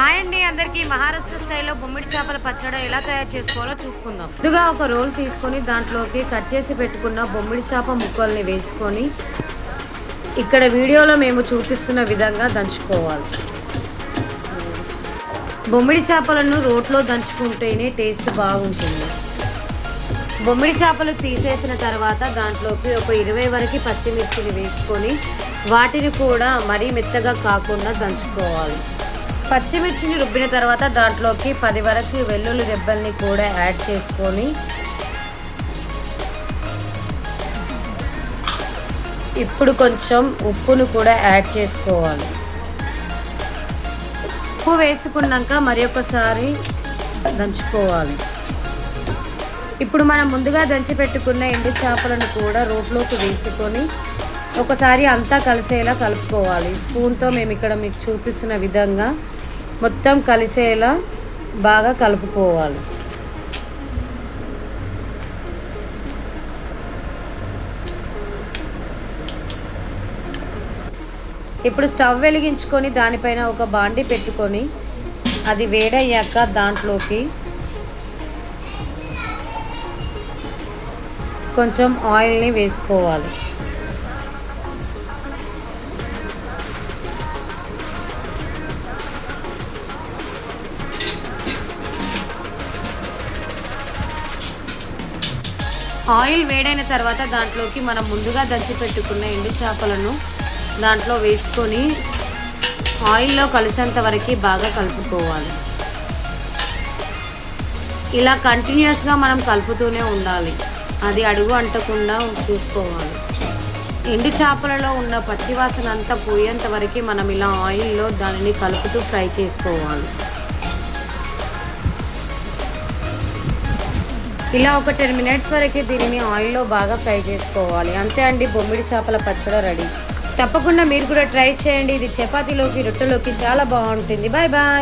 Hi అండి అందరికీ. మహారాష్ట్ర స్టైల్లో బొమ్మిడి చేపల పచ్చడి ఎలా తయారు చేసుకోవాలో చూసుకుందాం. ముందుగా ఒక రోల్ తీసుకొని దాంట్లోకి కట్ చేసి పెట్టుకున్న బొమ్మిడి చేప ముక్కల్ని వేసుకొని ఇక్కడ వీడియోలో మేము చూపిస్తున్న విధంగా దంచుకోవాలి. బొమ్మిడి చేపలను రోట్లో దంచుకుంటేనే టేస్ట్ బాగుంటుంది. బొమ్మిడి చేపలు తీసేసిన తర్వాత దాంట్లోకి ఒక 20 వరకు పచ్చిమిర్చిని వేసుకొని వాటిని కూడా మరీ మెత్తగా కాకుండా దంచుకోవాలి. పచ్చిమిర్చిని రుబ్బిన తర్వాత దాంట్లోకి 10 వరకు వెల్లుల్లి రెబ్బల్ని కూడా యాడ్ చేసుకొని ఇప్పుడు కొంచెం ఉప్పును కూడా యాడ్ చేసుకోవాలి. ఉప్పు వేసుకున్నాక మరి ఒకసారి దంచుకోవాలి. ఇప్పుడు మనం ముందుగా దంచి పెట్టుకున్న ఎండు చేపలను కూడా రోట్లోకి వేసుకొని ఒకసారి అంతా కలిసేలా కలుపుకోవాలి. స్పూన్తో మేము ఇక్కడ మీకు చూపిస్తున్న విధంగా మొత్తం కలిసేలా బాగా కలుపుకోవాలి. ఇప్పుడు స్టవ్ వెలిగించుకొని దానిపైన ఒక బాండి పెట్టుకొని అది వేడయ్యాక దాంట్లోకి కొంచెం ఆయిల్ని వేసుకోవాలి. ఆయిల్ వేడైన తర్వాత దాంట్లోకి మనం ముందుగా దంచి పెట్టుకున్న ఎండు చేపలను దాంట్లో వేసుకొని ఆయిల్లో కలిసేంత వరకు బాగా కలుపుకోవాలి. ఇలా కంటిన్యూస్గా మనం కలుపుతూనే ఉండాలి. అది అడుగు అంటకుండా చూసుకోవాలి. ఎండు చేపలలో ఉన్న పచ్చివాసన అంతా పోయేంత వరకు మనం ఇలా ఆయిల్లో దానిని కలుపుతూ ఫ్రై చేసుకోవాలి. ఇలా ఒక 10 మినిట్స్ వరకు దీనిని ఆయిల్లో బాగా ఫ్రై చేసుకోవాలి. అంతే అండి, బొమ్మిడి చేపల పచ్చడి రెడీ. తప్పకుండా మీరు కూడా ట్రై చేయండి. ఇది చపాతీలోకి రొట్టెలోకి చాలా బాగుంటుంది. Bye bye.